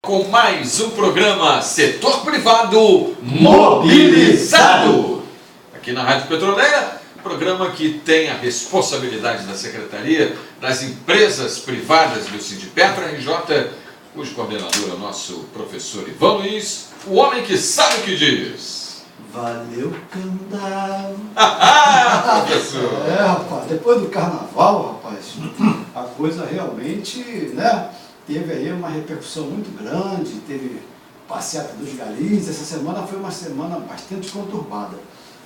Com mais um programa Setor Privado Mobilizado. Aqui na Rádio Petroleira, programa que tem a responsabilidade da Secretaria das Empresas Privadas do Sindipetra RJ, cujo coordenador é o nosso professor Ivan Luiz, o homem que sabe o que diz. Valeu, Candal. Professor. Rapaz, depois do carnaval, rapaz, a coisa realmente, né, teve aí uma repercussão muito grande, teve passeata dos galinhos. Essa semana foi uma semana bastante conturbada.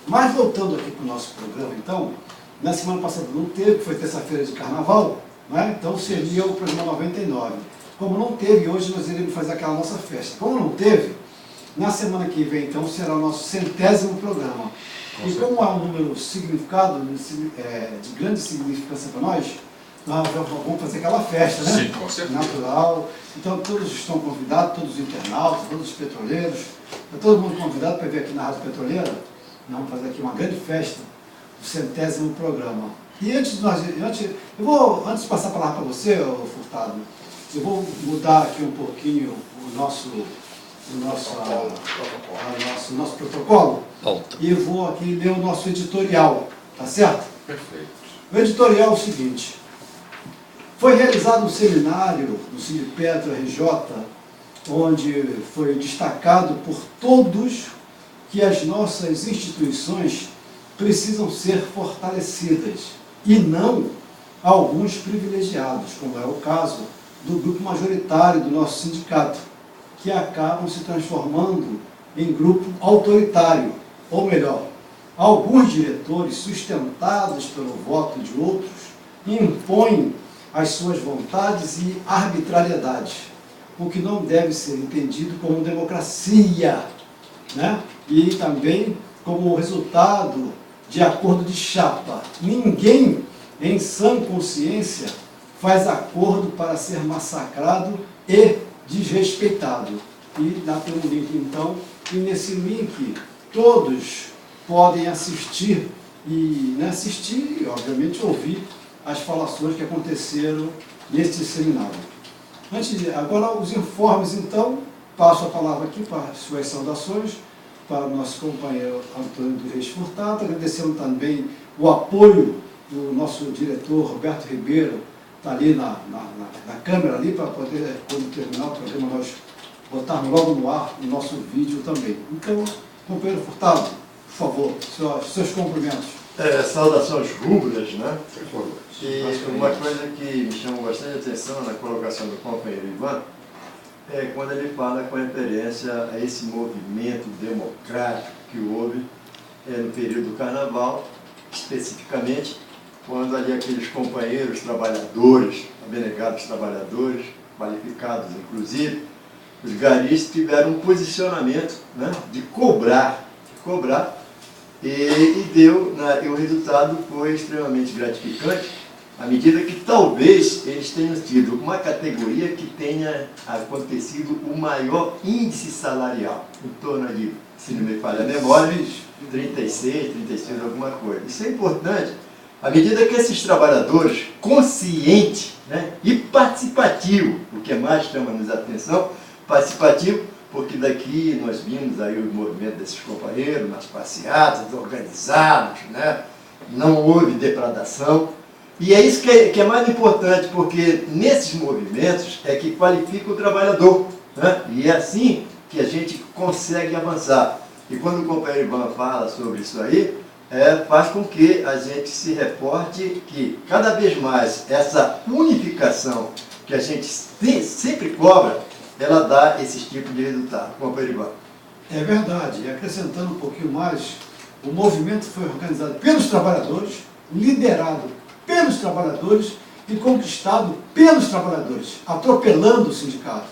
Mas voltando aqui para o nosso programa, então, na semana passada não teve, foi terça-feira de carnaval, né? Então seria o programa 99. Como não teve, hoje nós iremos fazer aquela nossa festa. Como não teve, na semana que vem, então, será o nosso 100º programa. E como é um número significado, de grande significância para nós vamos fazer aquela festa, né? Sim, com certeza. Natural. Então todos estão convidados, todos os internautas, todos os petroleiros, está todo mundo convidado para vir aqui na Rádio Petroleira. Nós vamos fazer aqui uma grande festa do 100º programa. E antes de passar a palavra para você, Furtado, eu vou mudar aqui um pouquinho o nosso protocolo. Volta. E vou aqui ler o nosso editorial, tá certo? Perfeito. O editorial é o seguinte: foi realizado um seminário no Sindipetra RJ, onde foi destacado por todos que as nossas instituições precisam ser fortalecidas, e não alguns privilegiados, como é o caso do grupo majoritário do nosso sindicato, que acabam se transformando em grupo autoritário, ou melhor, alguns diretores sustentados pelo voto de outros impõem as suas vontades e arbitrariedades, o que não deve ser entendido como democracia, né? E também como resultado de acordo de chapa. Ninguém em sã consciência faz acordo para ser massacrado e desrespeitado. E lá tem um link, então, e nesse link todos podem assistir e obviamente ouvir as falações que aconteceram neste seminário. Agora os informes, então, passo a palavra aqui para as suas saudações para o nosso companheiro Antônio dos Reis Furtado, agradecendo também o apoio do nosso diretor Roberto Ribeiro, está ali na câmera ali, para poder, quando terminar o programa, nós botarmos logo no ar o nosso vídeo também. Então, companheiro Furtado, por favor, seus cumprimentos. Saudações rubras, né? E uma coisa que me chamou bastante atenção na colocação do companheiro Ivan é quando ele fala com referência a esse movimento democrático que houve no período do Carnaval, especificamente quando ali aqueles companheiros trabalhadores, abnegados trabalhadores, qualificados inclusive, os garis tiveram um posicionamento, né, de cobrar, e o resultado foi extremamente gratificante, à medida que talvez eles tenham tido uma categoria que tenha acontecido o maior índice salarial, em torno de, se não me falha a memória, 36, alguma coisa. Isso é importante, à medida que esses trabalhadores conscientes, né, e participativo, o que mais chama-nos a atenção, participativo, porque daqui nós vimos aí o movimento desses companheiros, nas passeatas, organizados, né? Não houve depredação. E é isso que é mais importante, porque nesses movimentos é que qualifica o trabalhador, né? E é assim que a gente consegue avançar. E quando o companheiro Ivan fala sobre isso aí, faz com que a gente se reporte que cada vez mais essa unificação que a gente sempre cobra, ela dá esse tipo de resultado. Companheiro Ivan. É verdade. E acrescentando um pouquinho mais, o movimento foi organizado pelos trabalhadores, liderado pelos trabalhadores e conquistado pelos trabalhadores, atropelando o sindicato.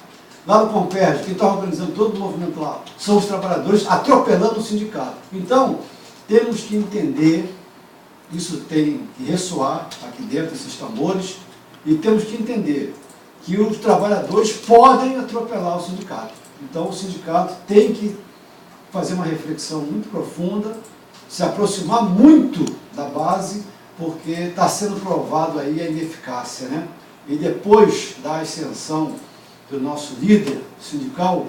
Lá no Comperj, quem está organizando todo o movimento lá são os trabalhadores atropelando o sindicato. Então, temos que entender, isso tem que ressoar aqui dentro desses tambores, e temos que entender que os trabalhadores podem atropelar o sindicato. Então o sindicato tem que fazer uma reflexão muito profunda, se aproximar muito da base, porque está sendo provado aí a ineficácia, né? E depois da ascensão do nosso líder sindical,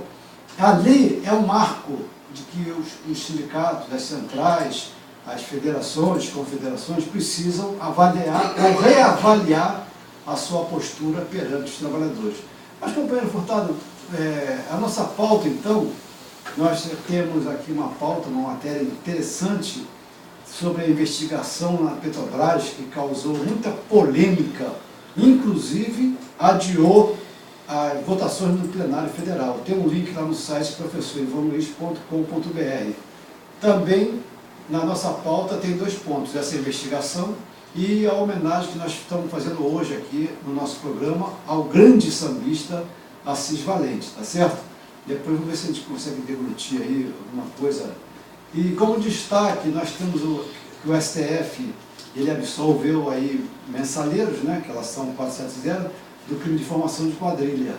a lei é um marco de que os sindicatos, as centrais, as federações, confederações precisam avaliar ou reavaliar a sua postura perante os trabalhadores. Mas, companheiro Furtado, a nossa pauta, então, nós temos aqui uma pauta, uma matéria interessante sobre a investigação na Petrobras, que causou muita polêmica, inclusive adiou as votações no plenário federal. Tem um link lá no site professorivanluiz.com.br. Também, na nossa pauta, tem 2 pontos, essa investigação e a homenagem que nós estamos fazendo hoje aqui no nosso programa ao grande sambista Assis Valente, tá certo? Depois vamos ver se a gente consegue deglutir aí alguma coisa. E como destaque, nós temos que o STF, ele absolveu aí mensaleiros, né, que elas são 470, do crime de formação de quadrilha.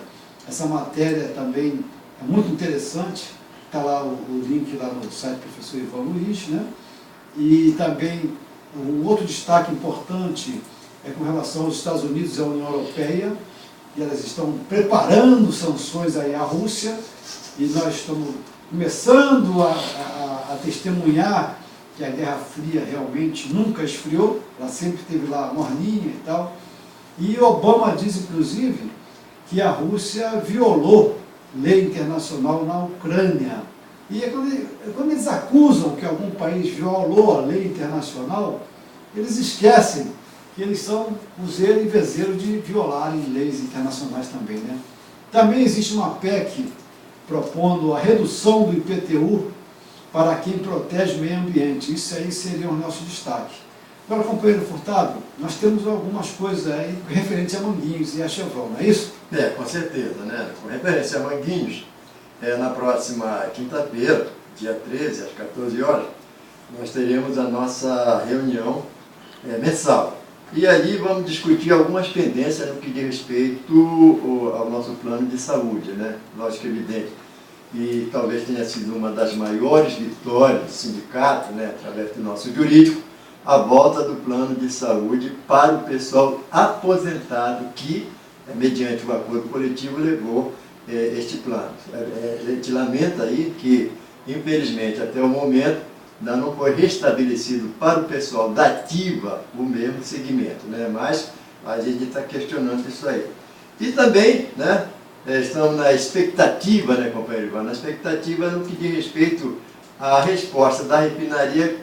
Essa matéria também é muito interessante, está lá o link lá no site do professor Ivan Luiz, né? E também um outro destaque importante é com relação aos Estados Unidos e à União Europeia, e elas estão preparando sanções aí à Rússia, e nós estamos começando a testemunhar que a Guerra Fria realmente nunca esfriou, ela sempre esteve lá morninha e tal. E Obama diz, inclusive, que a Rússia violou lei internacional na Ucrânia. E quando eles acusam que algum país violou a lei internacional, eles esquecem que eles são useiro e vezeiro de violarem leis internacionais também, né? Também existe uma PEC propondo a redução do IPTU para quem protege o meio ambiente. Isso aí seria o nosso destaque. Agora, companheiro Furtado, nós temos algumas coisas aí referentes a Manguinhos e a Chevron, não é isso? Com certeza, né? Com referência a Manguinhos, na próxima quinta-feira, dia 13, às 14 horas, nós teremos a nossa reunião mensal. E ali vamos discutir algumas pendências no que diz respeito ao nosso plano de saúde, né? Lógico que é evidente. E talvez tenha sido uma das maiores vitórias do sindicato, né, através do nosso jurídico, a volta do plano de saúde para o pessoal aposentado que, mediante o acordo coletivo, levou este plano. A gente lamenta aí que, infelizmente, até o momento, ainda não foi restabelecido para o pessoal da ativa o mesmo segmento, né? Mas a gente está questionando isso aí. E também, né, estamos na expectativa, né, companheiro Ivan, na expectativa no que diz respeito à resposta da refinaria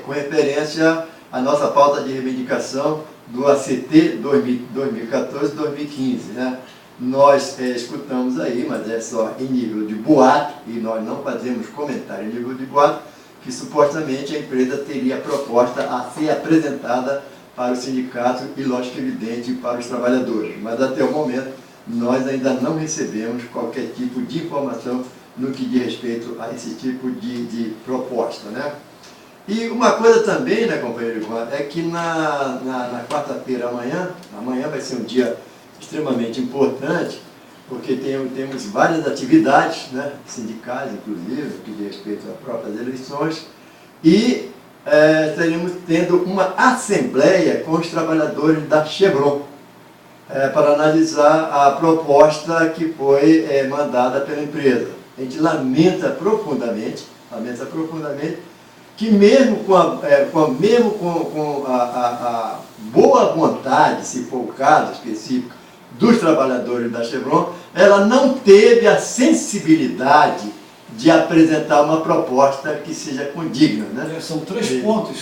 com referência à nossa pauta de reivindicação do ACT 2014-2015, né? Nós escutamos aí, mas é só em nível de boato, e nós não fazemos comentário em nível de boato, que supostamente a empresa teria proposta a ser apresentada para o sindicato e, lógico, evidente, para os trabalhadores. Mas até o momento nós ainda não recebemos qualquer tipo de informação no que diz respeito a esse tipo de proposta, né? E uma coisa também, né, companheiro Ivan, é que na quarta-feira, amanhã vai ser um dia extremamente importante, porque temos várias atividades, né, sindicais, inclusive, no que diz respeito às próprias eleições, e estaremos tendo uma assembleia com os trabalhadores da Chevron, para analisar a proposta que foi mandada pela empresa. A gente lamenta profundamente que mesmo com a boa vontade, se for o caso específico, dos trabalhadores da Chevron, ela não teve a sensibilidade de apresentar uma proposta que seja condigna, né? São 3 pontos.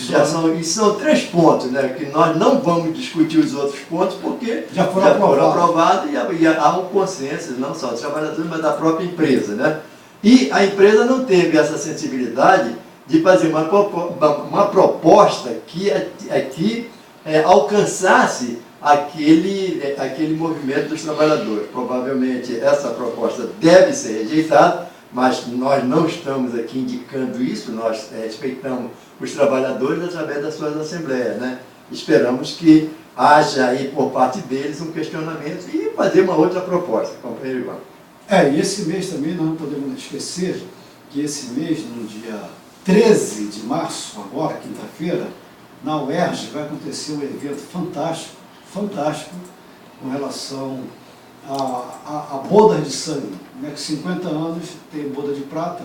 São 3 pontos, né? Que nós não vamos discutir os outros pontos porque já foram aprovados e há um consenso, não só dos trabalhadores, mas da própria empresa, né? E a empresa não teve essa sensibilidade de fazer uma proposta que alcançasse aquele movimento dos trabalhadores. Provavelmente essa proposta deve ser rejeitada, mas nós não estamos aqui indicando isso, nós respeitamos os trabalhadores através das suas assembleias, né? Esperamos que haja aí por parte deles um questionamento e fazer uma outra proposta, companheiro Ivan. E esse mês também nós não podemos esquecer que esse mês, no dia 13 de março, agora, quinta-feira, na UERJ vai acontecer um evento fantástico, com relação a boda de sangue, né? Que 50 anos tem boda de prata,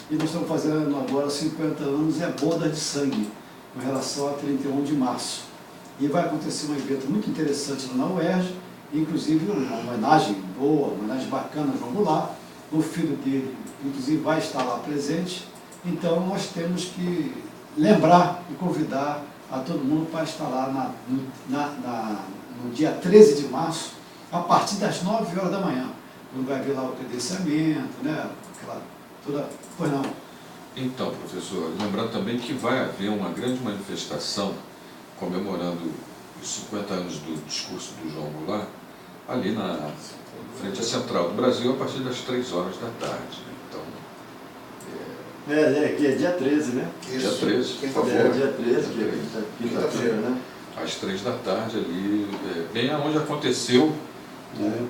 e nós estamos fazendo agora 50 anos, é boda de sangue, com relação a 31 de março. E vai acontecer um evento muito interessante na UERJ, inclusive uma homenagem boa, uma homenagem bacana, vamos lá. O filho dele, inclusive, vai estar lá presente. Então, nós temos que lembrar e convidar a todo mundo para estar lá no dia 13 de março, a partir das 9 horas da manhã. Quando vai ver lá o credenciamento, né? Pois não. Então, professor, lembrando também que vai haver uma grande manifestação comemorando os 50 anos do discurso do João Goulart, ali na frente à Central do Brasil, a partir das 3 horas da tarde. Então, aqui é dia 13, né? Dia 13, por favor. Dia 13, que é quinta-feira, né? Às 3 da tarde ali, bem aonde aconteceu o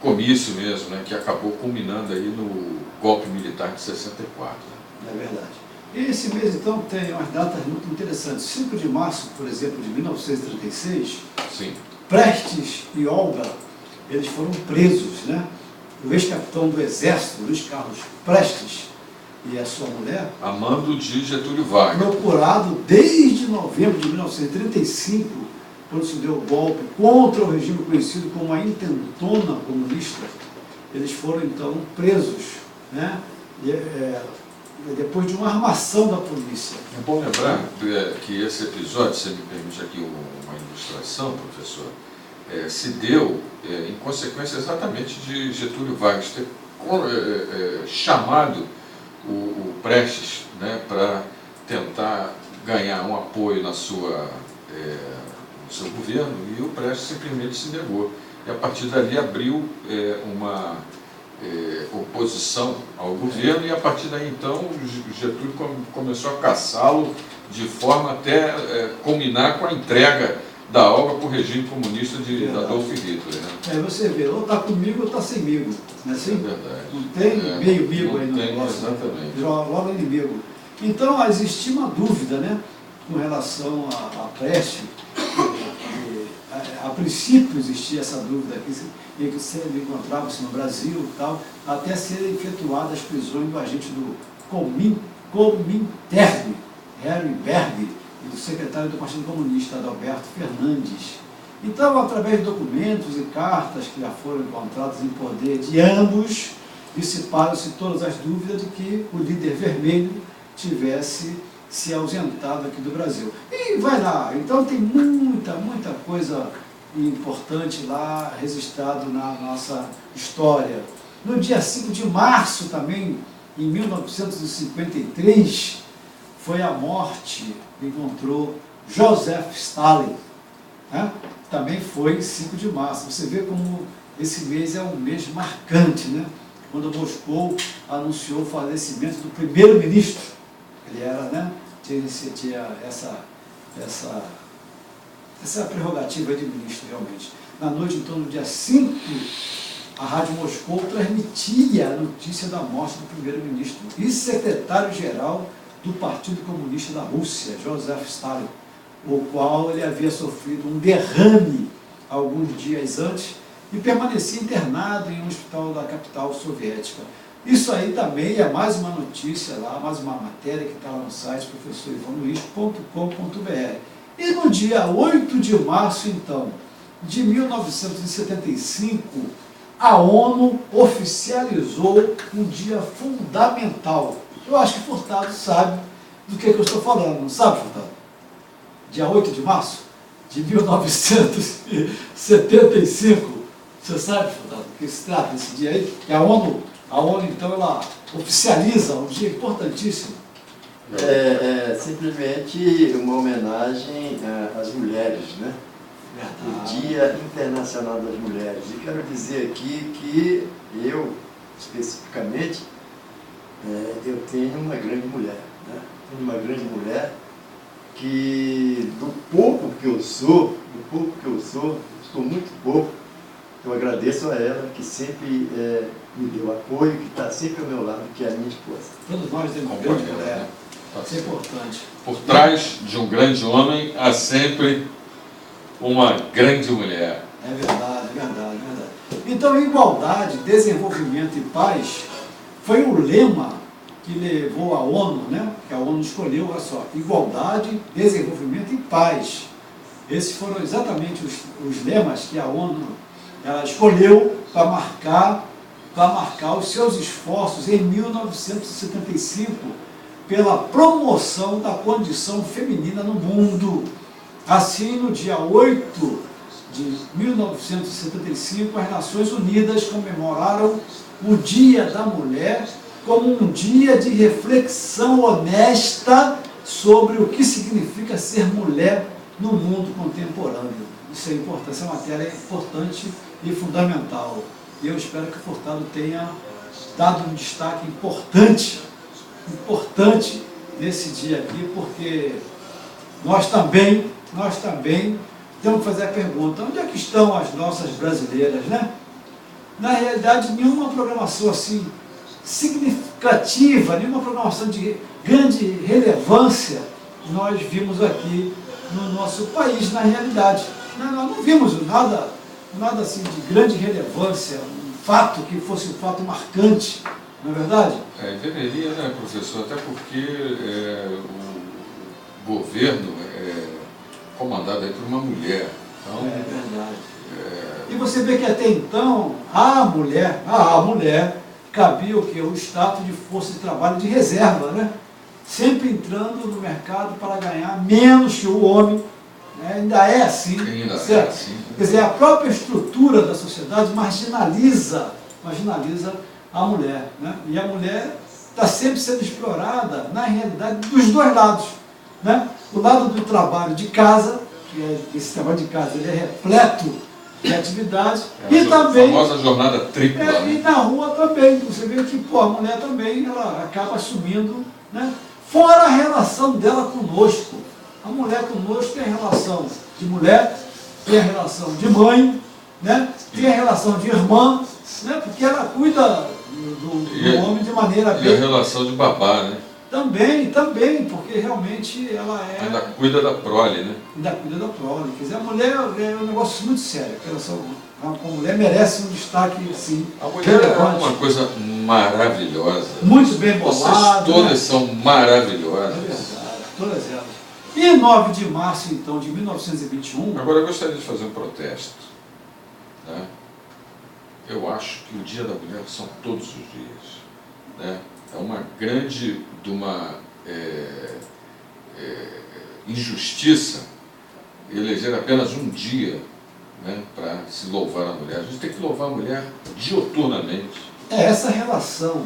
comício mesmo, né, que acabou culminando aí no golpe militar de 64. É verdade. E esse mês, então, tem umas datas muito interessantes. 5 de março, por exemplo, de 1936, Sim. Prestes e Olga, eles foram presos, né? O ex-capitão do Exército, Luiz Carlos Prestes, e a sua mulher, A mando de Getúlio Vargas. procurado desde novembro de 1935, quando se deu o golpe contra o regime conhecido como a Intentona Comunista. Eles foram, então, presos, né? Depois de uma armação da polícia. É bom lembrar que esse episódio, se me permite aqui uma ilustração, professor, se deu em consequência exatamente de Getúlio Vargas ter chamado o Prestes, né, para tentar ganhar um apoio no seu governo, e o Prestes simplesmente se negou. E a partir dali abriu uma oposição ao governo, e a partir daí então o Getúlio começou a caçá-lo de forma até culminar com a entrega da obra para o regime comunista de Adolf Hitler. Né? Você vê, ou está comigo ou está semigo. Não é assim? É verdade. Não tem meio-migo aí no tem, negócio. exatamente. Logo inimigo. Então, existia uma dúvida, né, com relação a Prestes. A princípio existia essa dúvida aqui, em que ele encontrava-se no Brasil e tal, até serem efetuadas as prisões do agente do Comintern, Harry Berg, e do secretário do Partido Comunista, Adalberto Fernandes. Então, através de documentos e cartas que já foram encontradas em poder de ambos, dissiparam-se todas as dúvidas de que o líder vermelho tivesse se ausentado aqui do Brasil. E vai lá, então tem muita coisa importante lá registrado na nossa história. No dia 5 de março também, em 1953, foi a morte que encontrou Joseph Stalin, né? Também foi 5 de março. Você vê como esse mês é um mês marcante, né? Quando Moscou anunciou o falecimento do primeiro-ministro. Ele era, né? Tinha essa prerrogativa de ministro, realmente. Na noite, então, no dia 5, a Rádio Moscou transmitia a notícia da morte do primeiro-ministro e secretário-geral do Partido Comunista da Rússia, Joseph Stalin, o qual ele havia sofrido um derrame alguns dias antes e permanecia internado em um hospital da capital soviética. Isso aí também é mais uma notícia lá, mais uma matéria que está lá no site professorivanluiz.com.br. E no dia 8 de março, então, de 1975, a ONU oficializou um dia fundamental. Eu acho que Furtado sabe do que eu estou falando, não sabe, Furtado? Dia 8 de março de 1975, você sabe, Furtado, do que se trata esse dia aí? Que a ONU então, ela oficializa um dia importantíssimo. Simplesmente uma homenagem às mulheres, né? O Dia Internacional das Mulheres. E quero dizer aqui que eu, especificamente, eu tenho uma grande mulher, né? Tenho uma grande mulher que, do pouco que eu sou, estou muito pouco, eu agradeço a ela, que sempre me deu apoio, que está sempre ao meu lado, que é a minha esposa. Todos nós temos uma grande mulher. Isso é importante. Por trás de um grande homem há sempre uma grande mulher. É verdade, é verdade, é verdade. Então, igualdade, desenvolvimento e paz foi o lema que levou a ONU, né? Que a ONU escolheu, olha só, igualdade, desenvolvimento e paz. Esses foram exatamente os lemas que a ONU ela escolheu para marcar os seus esforços em 1975 pela promoção da condição feminina no mundo. Assim, no dia 8 de 1975, as Nações Unidas comemoraram o Dia da Mulher como um dia de reflexão honesta sobre o que significa ser mulher no mundo contemporâneo. Isso é importante, essa matéria é importante e fundamental. E eu espero que o Furtado tenha dado um destaque importante nesse dia aqui, porque nós também temos que fazer a pergunta, onde é que estão as nossas brasileiras, né? Na realidade, nenhuma programação assim significativa, nenhuma programação de grande relevância nós vimos aqui no nosso país, na realidade. Nós não vimos nada assim de grande relevância, um fato que fosse um fato marcante, não é verdade? Deveria, né, professor? Até porque o governo é comandado aí por uma mulher. Então, é verdade. E você vê que até então a mulher cabia o quê? O status de força de trabalho de reserva, né? Sempre entrando no mercado para ganhar menos que o homem. Ainda é assim. Ainda certo? É assim. Quer dizer, a própria estrutura da sociedade marginaliza a mulher. Né? E a mulher está sempre sendo explorada, na realidade, dos dois lados. Né? O lado do trabalho de casa, esse trabalho de casa ele é repleto de atividade, e também a famosa jornada tripla. E na rua também, você vê que a mulher também ela acaba assumindo, né? Fora a relação dela conosco. A mulher conosco tem a relação de mulher, tem a relação de mãe, né? Tem a relação de irmã, né? Porque ela cuida do homem de maneira bem... E a relação de babá, né? Também, porque realmente ela é... Ainda cuida da prole, né? Ainda cuida da prole. Quer dizer, a mulher é um negócio muito sério. A mulher merece um destaque, sim, a mulher relevante. É uma coisa maravilhosa. Muito bem bolada. Vocês todas são maravilhosas. É verdade, todas elas. E em 9 de março, então, de 1921... Agora, eu gostaria de fazer um protesto. Né? Eu acho que o Dia da Mulher são todos os dias. Né? É uma grande injustiça eleger apenas um dia, né, para se louvar a mulher. A gente tem que louvar a mulher dioturnamente. Essa relação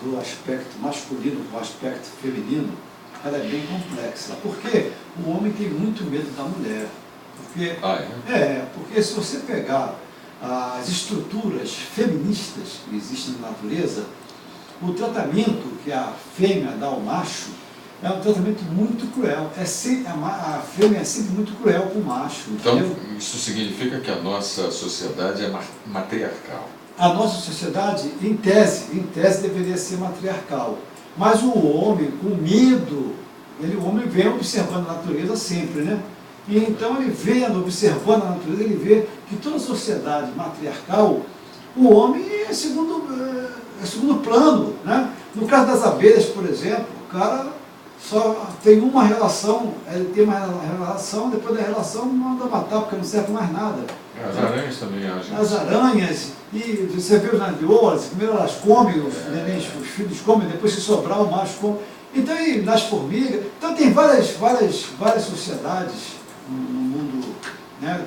do aspecto masculino com o aspecto feminino, ela é bem complexa, porque o homem tem muito medo da mulher. Porque se você pegar as estruturas feministas que existem na natureza, o tratamento que a fêmea dá ao macho é um tratamento muito cruel. A fêmea é sempre muito cruel com o macho. Então, entendeu? isso significa que a nossa sociedade é matriarcal. A nossa sociedade, em tese, deveria ser matriarcal. Mas o homem, com medo, o homem vem observando a natureza sempre, né? E então ele vendo, observando a natureza, ele vê que toda sociedade matriarcal, o homem é segundo plano, né? No caso das abelhas, por exemplo, o cara só tem uma relação, ele tem uma relação, depois da relação manda matar porque não serve mais nada. As aranhas também agem. As aranhas, e você vê os naviolas, primeiro elas comem, os nenéns, os filhos comem, depois se sobrar o macho come. Então, e nas formigas, então tem várias sociedades no mundo, né,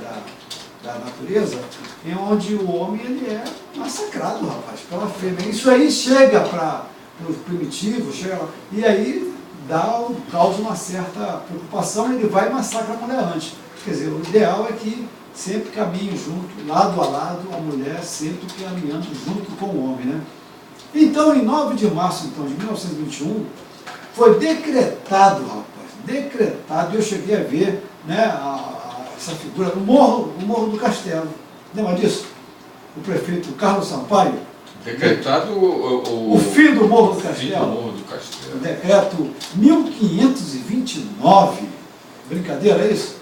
da natureza, em onde o homem ele é massacrado, rapaz, pela fêmea. Isso aí chega para os primitivos, e aí causa uma certa preocupação, ele vai e massacra a mulher antes. Quer dizer, o ideal é que sempre caminhe junto, lado a lado, a mulher sempre caminhando junto com o homem, né? Então, em 9 de março então, de 1921, foi decretado, e eu cheguei a ver, né, essa figura no Morro do Castelo. Lembra disso? O prefeito Carlos Sampaio. Decretado o fim do Morro do Castelo. Morro do Castelo. O decreto 1529. Brincadeira, é isso?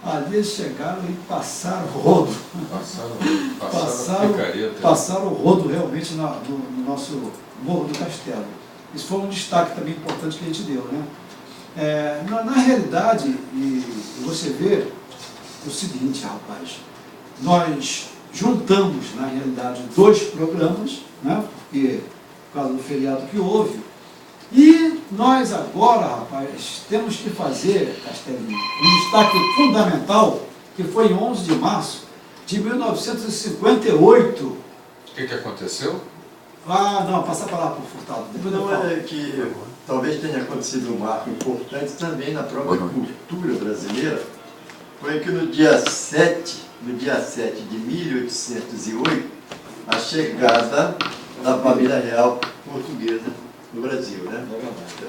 Ali eles chegaram e passaram o rodo. Passaram o rodo realmente no nosso Morro do Castelo. Isso foi um destaque também importante que a gente deu, né? Na realidade, e você vê o seguinte, rapaz, nós juntamos, na realidade, 2 programas, né? Porque, por causa do feriado que houve, e nós agora, rapaz, temos que fazer, Castelinho, um destaque fundamental, que foi em 11 de março de 1958. O que aconteceu? Não, passa para lá para o Furtado. Não, é que talvez tenha acontecido um marco importante também na própria cultura brasileira. Foi que no dia 7 de 1808, a chegada da família real portuguesa no Brasil, né?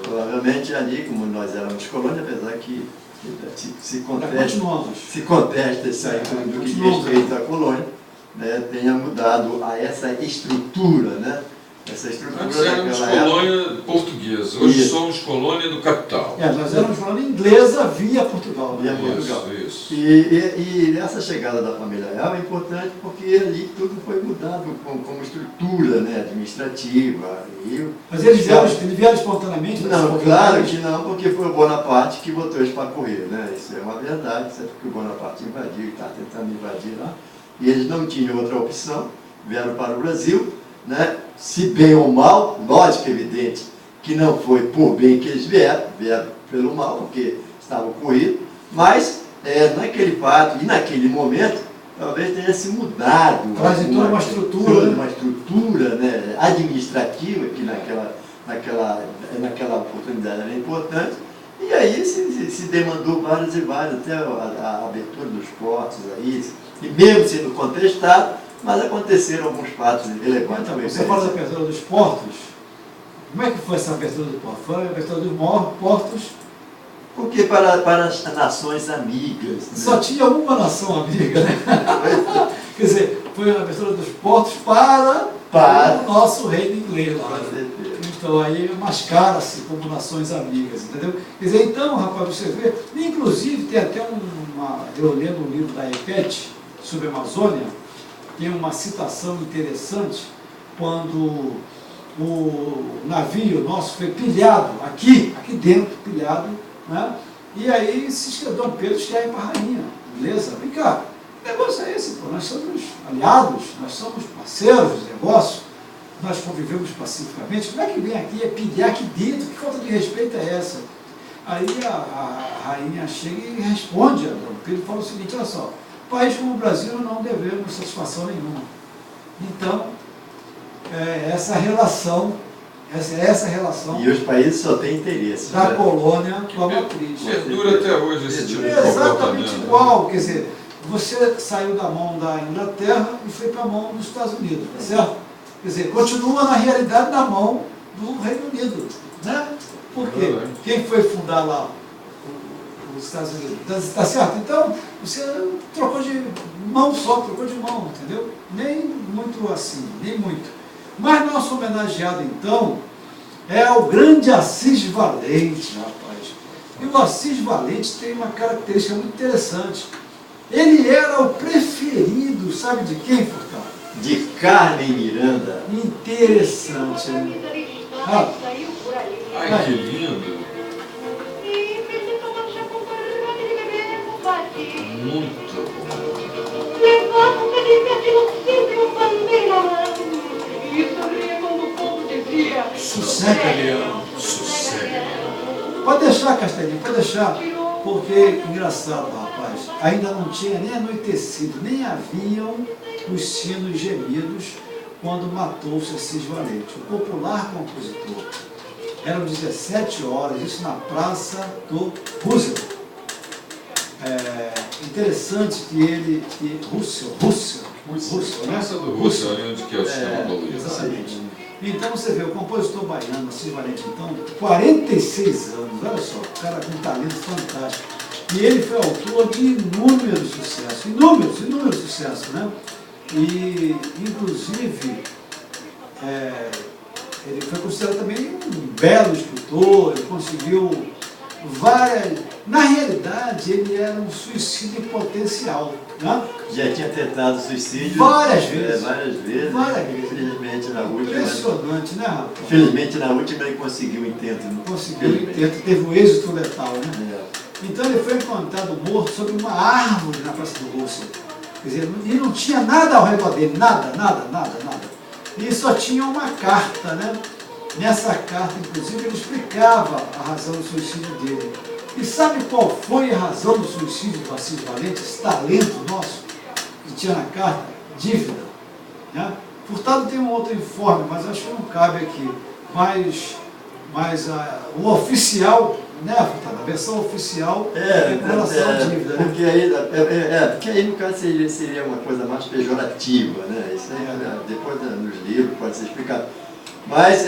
Provavelmente ali, como nós éramos colônia, apesar que se contesta isso aí do que diz respeito à colônia, né, tenha mudado a essa estrutura, né? Essa estrutura antes éramos colônia portuguesa, hoje somos colônia do capital. Nós éramos colônia inglesa via Portugal. Via Portugal. Isso. E essa chegada da família real é importante porque ali tudo foi mudado como estrutura, né, administrativa. Mas eles vieram espontaneamente? Não, claro que não, porque foi o Bonaparte que botou eles para correr, né? Isso é uma verdade, certo? Porque o Bonaparte invadiu, está tentando invadir lá, e eles não tinham outra opção, vieram para o Brasil, né? Se bem ou mal, lógico, evidente, que não foi por bem que eles vieram pelo mal, porque estavam corridos, mas naquele fato e naquele momento, talvez tenha se mudado toda uma estrutura, né, administrativa, que naquela oportunidade era importante, e aí se demandou várias e várias, até a abertura dos portos, aí, e mesmo sendo contestado, mas aconteceram alguns fatos relevantes. Então, você fala da abertura dos portos. Como é que foi essa abertura do porto? Foi a abertura dos maiores portos? Porque para as nações amigas. Né? Só tinha uma nação amiga, né? Quer dizer, foi a abertura dos portos para o nosso reino inglês lá. Então aí mascara-se como nações amigas, entendeu? Quer dizer, então, rapaz, você vê, inclusive tem até eu lendo um livro da EPET sobre a Amazônia, tem uma citação interessante, quando o navio nosso foi pilhado, aqui dentro, pilhado, né? E aí Dom Pedro escreve para a rainha, beleza? Vem cá, que negócio é esse? Pô? Nós somos aliados, nós somos parceiros de negócio, nós convivemos pacificamente, como é que vem aqui pilhar aqui dentro? Que falta de respeito é essa? Aí a rainha chega e responde a Dom Pedro e fala o seguinte, olha só, país como o Brasil não devemos satisfação nenhuma. Então, essa relação. E os países só têm interesse. Da colônia com a matriz. Perdura até hoje esse tipo de exatamente igual. Quer dizer, você saiu da mão da Inglaterra e foi para a mão dos Estados Unidos, tá certo? Quer dizer, continua na realidade na mão do Reino Unido. Né? Por quê? Quem foi fundar lá? Os Estados Unidos. Tá certo? Então, você trocou de mão, entendeu? Nem muito assim, nem muito. Mas nosso homenageado, então, é o grande Assis Valente, rapaz. E o Assis Valente tem uma característica muito interessante. Ele era o preferido, sabe de quem, Furtado? De Carmen Miranda. Interessante, né? Ai, que lindo. Muito bom. Sossega, Leão. Sossega. Pode deixar, Castelinho, pode deixar. Porque, engraçado, rapaz, ainda não tinha nem anoitecido, nem haviam os sinos gemidos quando matou-se Assis Valente, o popular compositor. Eram 17 horas, isso na Praça do Roosevelt. Interessante que ele... Russell, né? Praça do Russell, ali onde que é o sistema da Luísa. Exatamente. Então você vê, o compositor baiano, Assis Valente, então, 46 anos, olha só, o cara com um talento fantástico. E ele foi autor de inúmeros sucessos, né? E, inclusive, ele foi considerado também um belo escritor, ele conseguiu Na realidade, ele era um suicídio em potencial. Né? Já tinha tentado suicídio várias vezes. Várias vezes. Infelizmente, na última. Impressionante, né, rapaz? Infelizmente, na última ele conseguiu o intento. Não conseguiu o intento, teve um êxito letal, né? É. Então ele foi encontrado morto sobre uma árvore na Praça do Roosevelt. Quer dizer, e não tinha nada ao redor dele, nada. E só tinha uma carta, né? Nessa carta, inclusive, ele explicava a razão do suicídio dele. E sabe qual foi a razão do suicídio do Assis Valente, esse talento nosso, que tinha na carta? Dívida. Né? Furtado tem um outro informe, mas acho que não cabe aqui. Mas o oficial, né, Furtado, a versão oficial é com relação à dívida. Porque, porque aí, no caso, seria uma coisa mais pejorativa, né? Isso aí, depois nos livros pode ser explicado. Mas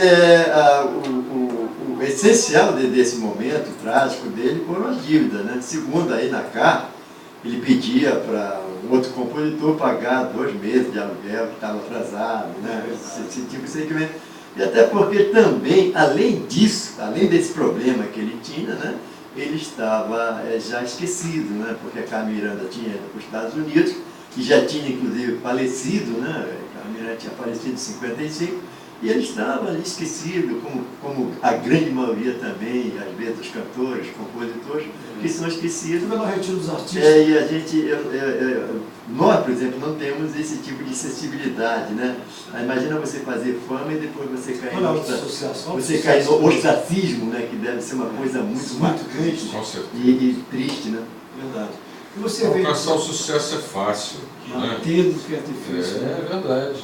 o essencial desse momento trágico dele foram as dívidas, né? Segundo aí na carta, ele pedia para um outro compositor pagar 2 meses de aluguel que estava atrasado, né? Esse tipo de segmento. E até porque também, além disso, além desse problema que ele tinha, né? Ele estava já esquecido, né? Porque a Carmen Miranda tinha ido para os Estados Unidos, que já tinha inclusive falecido, né? A Carmen Miranda tinha falecido em 55. E ele estava ali esquecido, como a grande maioria também, às vezes, dos cantores, compositores, que são esquecidos. Pelo retiro dos artistas. E a gente, nós, por exemplo, não temos esse tipo de sensibilidade, né? Imagina você fazer fama e depois você cair no ostracismo, né? Que deve ser uma coisa muito triste. E triste, né? Verdade. E você alcançar o sucesso é fácil. Manter o que é difícil. É verdade.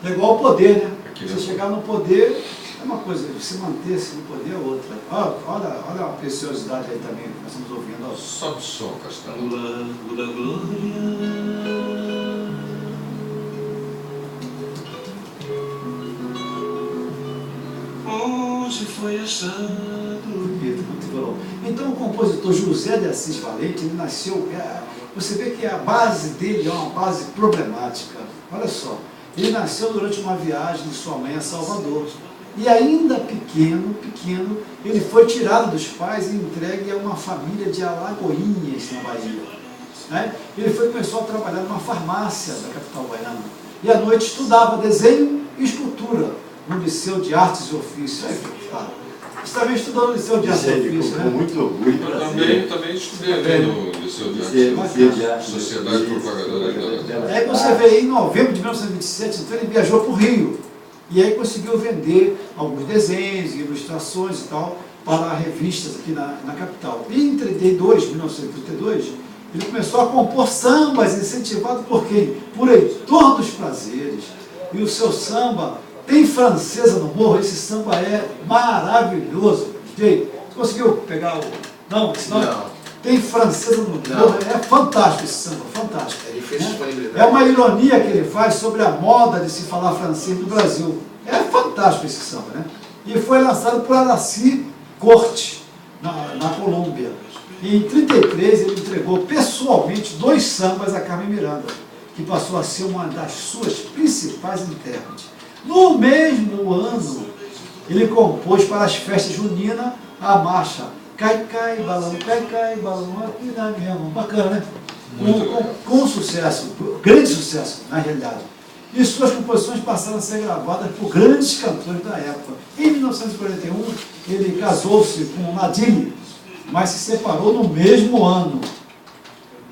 É igual o poder, né? Você chegar no poder é uma coisa, você manter-se no poder é outra. Olha a preciosidade aí também que nós estamos ouvindo. Ó. Sobe o som, Castelo. Da glória. Onde foi achado? Muito bom. Então o compositor José de Assis Valente, ele nasceu, você vê que a base dele é uma base problemática. Olha só. Ele nasceu durante uma viagem de sua mãe a Salvador. E ainda pequeno, ele foi tirado dos pais e entregue a uma família de Alagoinhas, na Bahia. Né? Ele começou a trabalhar numa farmácia da capital baiana. E à noite estudava desenho e escultura no Liceu de Artes e Ofícios. Você também estudou no Liceu de Artes e Ofícios, né? Com muito orgulho. Eu também estudei no Liceu de Artes. Sociedade Propagadora. Aí você vê, em novembro de 1927, então ele viajou para o Rio. E aí conseguiu vender alguns desenhos, ilustrações e tal, para revistas aqui na capital. E em 1932, ele começou a compor sambas, incentivado por quem? Por Heitor dos Prazeres. E o seu samba tem Francesa no Morro, esse samba é maravilhoso. Jay, você conseguiu pegar o... Não, não. Tem Francesa no Morro, é fantástico esse samba, fantástico. Ele fez disponibilidade. É uma ironia que ele faz sobre a moda de se falar francês no Brasil. É fantástico esse samba, né? E foi lançado por Araci Corte, na Colômbia. E em 1933 ele entregou pessoalmente 2 sambas a Carmen Miranda, que passou a ser uma das suas principais intérpretes. No mesmo ano, ele compôs para as festas juninas a marcha Cai, balão, aqui na minha mão. Bacana, né? Com sucesso, grande sucesso, na realidade. E suas composições passaram a ser gravadas por grandes cantores da época. Em 1941, ele casou-se com Nadine, mas se separou no mesmo ano.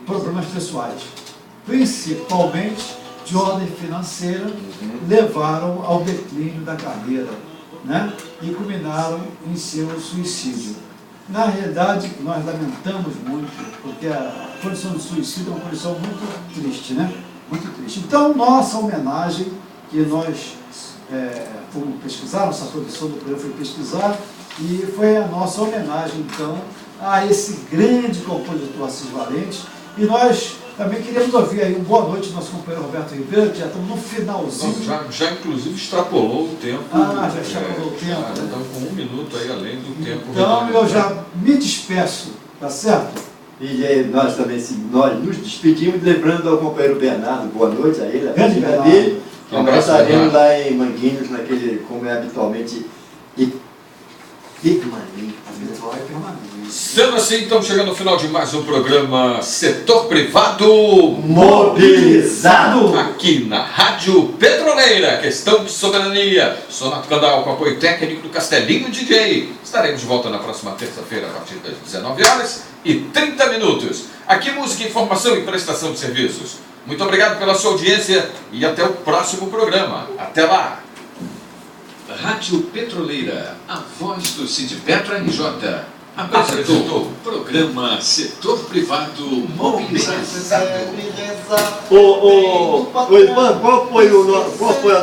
Problemas pessoais, principalmente de ordem financeira, levaram ao declínio da carreira, né? E culminaram em seu suicídio. Na realidade, nós lamentamos muito, porque a condição de suicídio é uma condição muito triste, né? Muito triste. Então, nossa homenagem, que nós fomos pesquisar, nossa produção do programa foi pesquisar, e foi a nossa homenagem, então, a esse grande compositor Assis Valente. E nós também queríamos ouvir aí boa noite do nosso companheiro Roberto Ribeiro, que já estamos no finalzinho. Já inclusive extrapolou o tempo. Já extrapolou o tempo. Já estamos com 1 minuto aí além do tempo. Então eu já me despeço, tá certo? E nós também nós nos despedimos, lembrando ao companheiro Bernardo, boa noite a ele, a família dele, que nós estaremos lá em Manguinhos, como é habitualmente. E permanente. A vitória é permanente. Sendo assim, estamos chegando ao final de mais um programa Setor Privado Mobilizado. aqui na Rádio Petroleira. Questão de soberania. Sonato Candal com apoio técnico do Castelinho DJ. Estaremos de volta na próxima terça-feira a partir das 19h30. Aqui música, informação e prestação de serviços. Muito obrigado pela sua audiência e até o próximo programa. Até lá! Rádio Petroleira, a voz do Sindipetro RJ, apresentou o programa Setor Privado Mobilizado. Ô, Ivan, qual foi a nossa